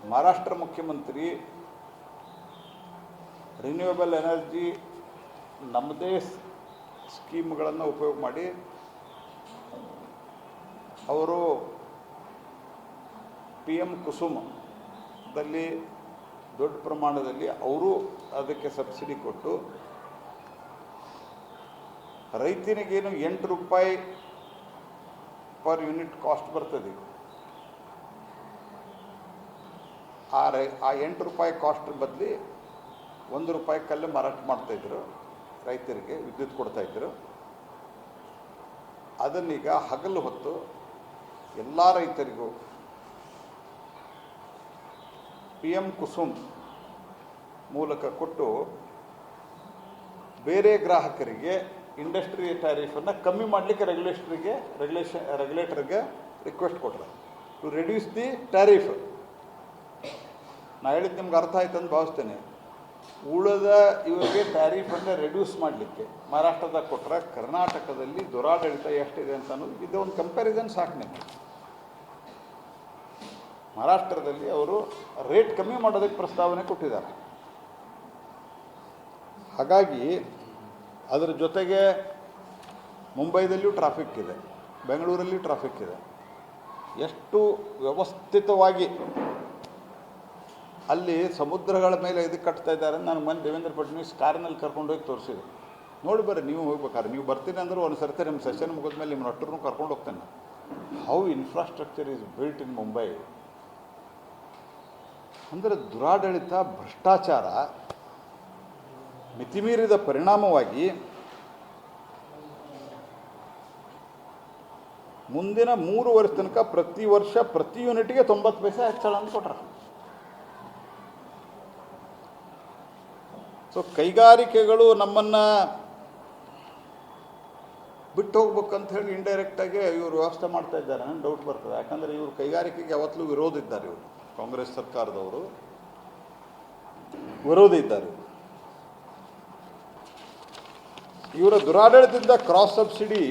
ಮಹಾರಾಷ್ಟ್ರ ಮುಖ್ಯಮಂತ್ರಿ renewable energy ನಮ್ಮದೇ ಸ್ಕೀಮ್ಗಳನ್ನು ಉಪಯೋಗ ಮಾಡಿ ಅವರು PM ಕುಸುಮದಲ್ಲಿ ದೊಡ್ಡ ಪ್ರಮಾಣದಲ್ಲಿ ಅವರು ಅದಕ್ಕೆ ಸಬ್ಸಿಡಿ ಕೊಟ್ಟು ರೈತನಿಗೇನು 8 ರೂಪಾಯಿ ಪರ್ ಯೂನಿಟ್ ಕಾಸ್ಟ್ ಬರ್ತದೆ. ಆ 8 ರೂಪಾಯಿ ಕಾಸ್ಟ್ ಬದಲಿ 1 ರೂಪಾಯಿ ಕಲ್ಲು ಮಾರಾಟ ಮಾಡ್ತಾಯಿದ್ರು, ರೈತರಿಗೆ ವಿದ್ಯುತ್ ಕೊಡ್ತಾಯಿದ್ರು. ಅದನ್ನೀಗ ಹಗಲು ಹೊತ್ತು ಎಲ್ಲ ರೈತರಿಗೂ PM ಕುಸುಮ್ ಮೂಲಕ ಕೊಟ್ಟು ಬೇರೆ ಗ್ರಾಹಕರಿಗೆ ಇಂಡಸ್ಟ್ರಿ ಟ್ಯಾರಿಫನ್ನು ಕಮ್ಮಿ ಮಾಡಲಿಕ್ಕೆ ರೆಗ್ಯುಲೇಟರ್ಗೆ ರಿಕ್ವೆಸ್ಟ್ ಕೊಟ್ಟರು ಟು ರಿಡ್ಯೂಸ್ ದಿ ಟ್ಯಾರಿಫ್. ನಾನು ಹೇಳಿದ್ದು ನಿಮ್ಗೆ ಅರ್ಥ ಆಯ್ತು ಅಂತ ಭಾವಿಸ್ತೇನೆ. ಉಳಿದ ಇವರಿಗೆ ಟ್ಯಾರಿಫನ್ನು ರೆಡ್ಯೂಸ್ ಮಾಡಲಿಕ್ಕೆ ಮಹಾರಾಷ್ಟ್ರದಾಗ ಕೊಟ್ಟರೆ ಕರ್ನಾಟಕದಲ್ಲಿ ದುರಾಡಳಿತ ಎಷ್ಟಿದೆ ಅಂತ ಅನ್ನೋದು ಇದು ಒಂದು ಕಂಪ್ಯಾರಿಸನ್ ಸಾಕು ನಿಮಗೆ. ಮಹಾರಾಷ್ಟ್ರದಲ್ಲಿ ಅವರು ರೇಟ್ ಕಮ್ಮಿ ಮಾಡೋದಕ್ಕೆ ಪ್ರಸ್ತಾವನೆ ಕೊಟ್ಟಿದ್ದಾರೆ. ಹಾಗಾಗಿ ಅದರ ಜೊತೆಗೆ ಮುಂಬೈದಲ್ಲಿಯೂ ಟ್ರಾಫಿಕ್ ಇದೆ, ಬೆಂಗಳೂರಲ್ಲಿಯೂ ಟ್ರಾಫಿಕ್ ಇದೆ. ಎಷ್ಟು ವ್ಯವಸ್ಥಿತವಾಗಿ ಅಲ್ಲಿ ಸಮುದ್ರಗಳ ಮೇಲೆ ಇದಕ್ಕೆ ಕಟ್ತಾ ಇದ್ದಾರೆ. ನಾನು ಮೊನ್ನೆ ದೇವೇಂದ್ರ ಫಡ್ನವೀಸ್ ಕಾರ್ನಲ್ಲಿ ಕರ್ಕೊಂಡೋಗಿ ತೋರಿಸಿದೆ. ನೋಡಿ ಬರ್ರಿ, ನೀವು ಹೋಗ್ಬೇಕಾದ್ರೆ ನೀವು ಬರ್ತೀನಿ ಅಂದ್ರೆ ಒಂದು ಸರ್ತಿ ನಿಮ್ಮ ಸೆಷನ್ ಮುಗಿದ್ಮೇಲೆ ನಿಮ್ಮ ನಟ್ಟರು ಕರ್ಕೊಂಡು ಹೋಗ್ತೇನೆ. How infrastructure is built in Mumbai. ಅಂದರೆ ದುರಾಡಳಿತ, ಭ್ರಷ್ಟಾಚಾರ ಮಿತಿಮೀರಿದ ಪರಿಣಾಮವಾಗಿ ಮುಂದಿನ 3 ವರ್ಷ ತನಕ ಪ್ರತಿ ವರ್ಷ ಪ್ರತಿ ಯೂನಿಟ್ಗೆ 90 ಪೈಸೆ ಹೆಚ್ಚಳ ಅಂತ ಕೊಟ್ರ. ಸೊ ಕೈಗಾರಿಕೆಗಳು ನಮ್ಮನ್ನು ಬಿಟ್ಟು ಹೋಗ್ಬೇಕಂತ ಹೇಳಿ ಇಂಡೈರೆಕ್ಟಾಗಿ ಇವರು ವ್ಯವಸ್ಥೆ ಮಾಡ್ತಾ ಇದ್ದಾರೆ ಅನ್ನೋ ಡೌಟ್ ಬರ್ತದೆ. ಯಾಕಂದರೆ ಇವರು ಕೈಗಾರಿಕೆಗೆ ಯಾವತ್ತಲೂ ವಿರೋಧ ಇದ್ದಾರೆ. ಇವರು ಕಾಂಗ್ರೆಸ್ ಸರ್ಕಾರದವರು ವಿರೋಧ ಇದ್ದಾರೆ. ಇವರ ದುರಾಡಳಿತದಿಂದ ಕ್ರಾಸ್ ಸಬ್ಸಿಡಿ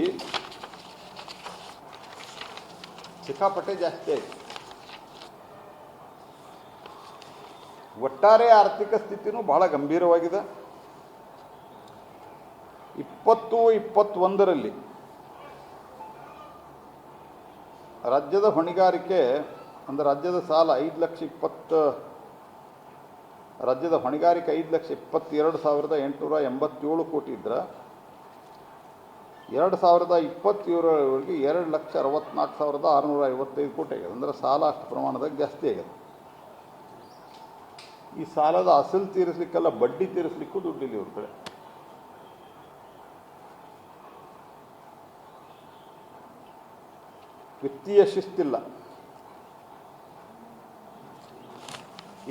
ಸಿಕ್ಕಾಪಟ್ಟೆ ಜಾಸ್ತಿ ಆಯಿತು. ಒಟ್ಟಾರೆ ಆರ್ಥಿಕ ಸ್ಥಿತಿನೂ ಬಹಳ ಗಂಭೀರವಾಗಿದೆ. 2021ರಲ್ಲಿ ರಾಜ್ಯದ ಹೊಣೆಗಾರಿಕೆ ಅಂದರೆ ರಾಜ್ಯದ ಸಾಲ 5,20,000 ರಾಜ್ಯದ ಹೊಣೆಗಾರಿಕೆ 5,22,887 ಕೋಟಿ ಇದ್ದರೆ 2027ವರೆಗೆ 2,64,655 ಕೋಟಿ ಆಗಿದೆ. ಅಂದರೆ ಸಾಲ ಅಷ್ಟು ಪ್ರಮಾಣದಾಗ ಜಾಸ್ತಿ ಆಗಿದೆ. ಈ ಸಾಲದ ಅಸಲು ತೀರಿಸಲಿಕ್ಕೆಲ್ಲ ಬಡ್ಡಿ ತೀರಿಸಲಿಕ್ಕೂ ದುಡ್ಡಿಲ್ಲ ಇವ್ರ ಕಡೆ. ವಿತ್ತೀಯ ಶಿಸ್ತಿಲ್ಲ.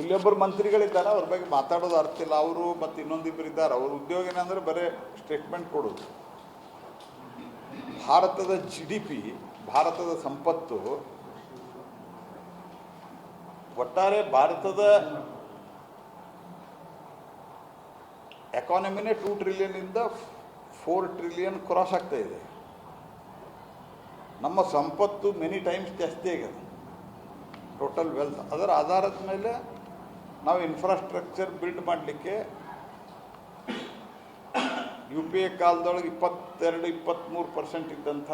ಇಲ್ಲೊಬ್ಬರು ಮಂತ್ರಿಗಳಿದ್ದಾರೆ, ಅವ್ರ ಬಗ್ಗೆ ಮಾತಾಡೋದು ಅರ್ಥ ಇಲ್ಲ. ಅವರು ಮತ್ತು ಇನ್ನೊಂದಿಬ್ಬರು ಇದ್ದಾರೆ. ಅವ್ರ ಉದ್ಯೋಗ ಏನಂದರೆ ಬರೀ ಸ್ಟೇಟ್ಮೆಂಟ್ ಕೊಡೋದು. ಭಾರತದ GDP, ಭಾರತದ ಸಂಪತ್ತು, ಒಟ್ಟಾರೆ ಭಾರತದ ಎಕಾನಮಿನೇ 2 ಟ್ರಿಲಿಯನ್ನಿಂದ 4 ಟ್ರಿಲಿಯನ್ ಕ್ರಾಸ್ ಆಗ್ತಾ ಇದೆ. ನಮ್ಮ ಸಂಪತ್ತು ಮೆನಿ ಟೈಮ್ಸ್ ಜಾಸ್ತಿ ಆಗಿದೆ, ಟೋಟಲ್ ವೆಲ್ತ್. ಅದರ ಆಧಾರದ ಮೇಲೆ ನಾವು ಇನ್ಫ್ರಾಸ್ಟ್ರಕ್ಚರ್ ಬಿಲ್ಡ್ ಮಾಡಲಿಕ್ಕೆ UPA ಕಾಲದೊಳಗೆ 22-23% ಇದ್ದಂಥ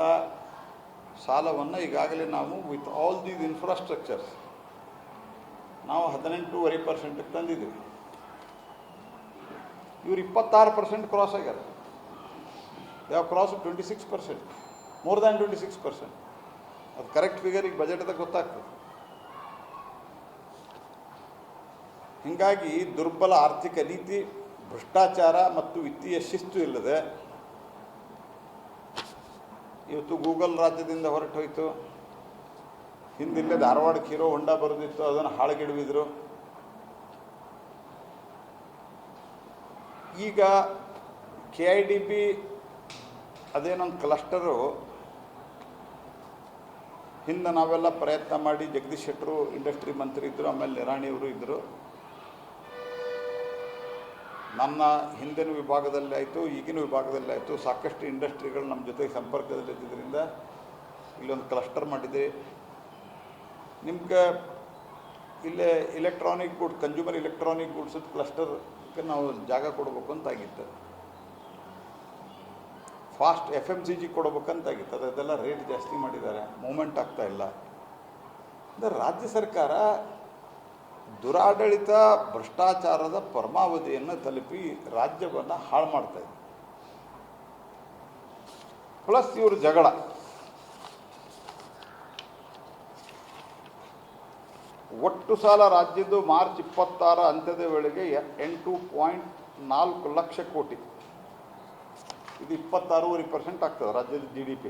ಸಾಲವನ್ನು ಈಗಾಗಲೇ ನಾವು ವಿತ್ ಆಲ್ ದೀಸ್ ಇನ್ಫ್ರಾಸ್ಟ್ರಕ್ಚರ್ಸ್ ನಾವು 18.5% ತಂದಿದ್ದೀವಿ. ಇವರು 26% ಕ್ರಾಸ್ ಆಗ್ಯಾರ. They have cross 26%, more than 26%. ಅದು ಕರೆಕ್ಟ್ ಫಿಗರ್ ಈಗ ಬಜೆಟ್ದಾಗ ಗೊತ್ತಾಗ್ತದೆ. ಹೀಗಾಗಿ ದುರ್ಬಲ ಆರ್ಥಿಕ ನೀತಿ, ಭ್ರಷ್ಟಾಚಾರ ಮತ್ತು ವಿತ್ತೀಯ ಶಿಸ್ತು ಇಲ್ಲದೆ ಇವತ್ತು ಗೂಗಲ್ ರಾಜ್ಯದಿಂದ ಹೊರಟು ಹೋಯಿತು. ಹಿಂದಿಲ್ಲೇ ಧಾರವಾಡಕ್ಕೆ ಹೀರೋ ಹೊಂಡ ಬರೆದಿತ್ತು, ಅದನ್ನು ಹಾಳುಗೆಡವಿದ್ರು. ಈಗ KIDB ಅದೇನೊಂದು ಕ್ಲಸ್ಟರು ಹಿಂದೆ ನಾವೆಲ್ಲ ಪ್ರಯತ್ನ ಮಾಡಿ, ಜಗದೀಶ್ ಶೆಟ್ಟರು ಇಂಡಸ್ಟ್ರಿ ಮಂತ್ರಿ ಇದ್ದರು, ಆಮೇಲೆ ನಿರಾಣಿಯವರು ಇದ್ದರು. ನನ್ನ ಹಿಂದಿನ ವಿಭಾಗದಲ್ಲಿ ಆಯಿತು, ಈಗಿನ ವಿಭಾಗದಲ್ಲಿ ಆಯಿತು. ಸಾಕಷ್ಟು ಇಂಡಸ್ಟ್ರಿಗಳು ನಮ್ಮ ಜೊತೆಗೆ ಸಂಪರ್ಕದಲ್ಲಿದ್ದರಿಂದ ಇಲ್ಲೊಂದು ಕ್ಲಸ್ಟರ್ ಮಾಡಿದೆ. ನಿಮ್ಗೆ ಇಲ್ಲೇ electronic good consumer electronic goods ಕ್ಲಸ್ಟರ್ಗೆ ನಾವು ಜಾಗ ಕೊಡಬೇಕು ಅಂತಾಗಿತ್ತು. Fast FMCG ಕೊಡಬೇಕಂತಾಗಿತ್ತು. ಅದೆಲ್ಲ ರೇಟ್ ಜಾಸ್ತಿ ಮಾಡಿದ್ದಾರೆ, ಮೂವ್ಮೆಂಟ್ ಆಗ್ತಾ ಇಲ್ಲ. ಅಂದರೆ ರಾಜ್ಯ ಸರ್ಕಾರ ದುರಾಡಳಿತ ಭ್ರಷ್ಟಾಚಾರದ ಪರಮಾವಧಿಯನ್ನು ತಲುಪಿ ರಾಜ್ಯವನ್ನು ಹಾಳು ಮಾಡ್ತಾ ಇದೆ. ಪ್ಲಸ್ ಇವರು ಜಗಳ, ಒಟ್ಟು ಸಾಲ ರಾಜ್ಯದ್ದು ಮಾರ್ಚ್ 26 ಅಂತ್ಯದ ವೇಳೆಗೆ 8.4 ಲಕ್ಷ ಕೋಟಿ. ಇದು 26.5% ಆಗ್ತದೆ ರಾಜ್ಯದ GDP.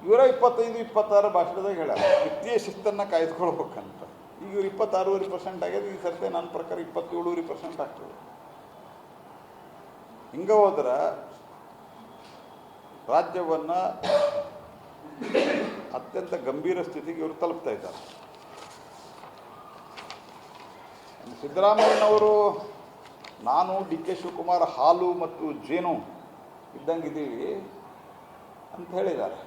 ಇವರ 25-26 ಭಾಷಣದಾಗ ಹೇಳ್ಯಾರ ವಿತ್ತೀಯ ಶಿಸ್ತನ್ನು ಕಾಯ್ದುಕೊಳ್ಬೇಕಂತ. ಈಗ ಇವ್ರು 26.5% ಆಗ್ಯದ. ಈ ಸರ್ತೆ ನನ್ನ ಪ್ರಕಾರ 27.5% ಆಗ್ತದೆ. ಹಿಂಗೆ ಹೋದ್ರೆ ರಾಜ್ಯವನ್ನು ಅತ್ಯಂತ ಗಂಭೀರ ಸ್ಥಿತಿಗೆ ಇವರು ತಲುಪ್ತಾ ಇದ್ದಾರೆ. ಸಿದ್ದರಾಮಯ್ಯನವರು ನಾನು DK ಶಿವಕುಮಾರ್ ಹಾಲು ಮತ್ತು ಜೇನು ಇದ್ದಂಗಿದ್ದೀವಿ ಅಂತ ಹೇಳಿದ್ದಾರೆ.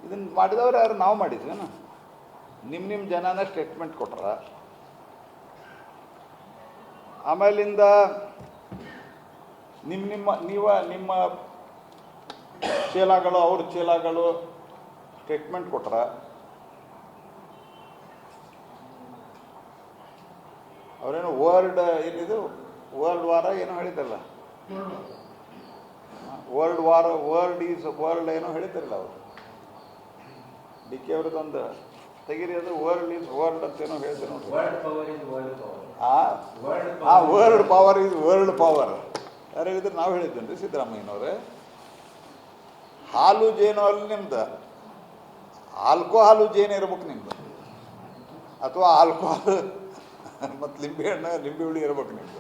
ಇದನ್ನು ಮಾಡಿದವರು ಯಾರು? ನಾವು ಮಾಡಿದ್ವೇನು? ನಿಮ್ಮ ಜನನ ಸ್ಟೇಟ್ಮೆಂಟ್ ಕೊಟ್ರ. ಆಮೇಲಿಂದ ನಿಮ್ಮ ಚೇಲಾಗಳು ಅವ್ರ ಚೇಲಾಗಳು ಸ್ಟೇಟ್ಮೆಂಟ್ ಕೊಟ್ರ. ಅವರೇನು ಏನಿದು ವರ್ಲ್ಡ್ ವಾರ ಏನೋ ಹೇಳಿದ್ರಲ್ಲ, ವರ್ಲ್ಡ್ ಏನೋ ಹೇಳಿದ್ರಲ್ಲ ಅವರು. DK ಅವ್ರದ್ದೊಂದು ತೆಗಿರಿ, ಅದು ವರ್ಲ್ಡ್ ಅಂತ ಏನೋ ಹೇಳಿದ್ರು ನೋಡಿ. World power is world power ಯಾರು ಹೇಳಿದ್ರು? ನಾವು ಹೇಳಿದ್ದೇನೆ ಸಿದ್ದರಾಮಯ್ಯನವ್ರೆ. ಹಾಲು ಜೇನು ಅಲ್ಲಿ ನಿಮ್ದು ಆಲ್ಕೋಹಾಲು ಜೇನು ಇರ್ಬೇಕು ನಿಮ್ದು, ಅಥವಾ ಆಲ್ಕೋಹಾಲ್ ಮತ್ತು ಲಿಂಬೆ ಹುಳಿ ಇರ್ಬೇಕು ನಿಮ್ದು.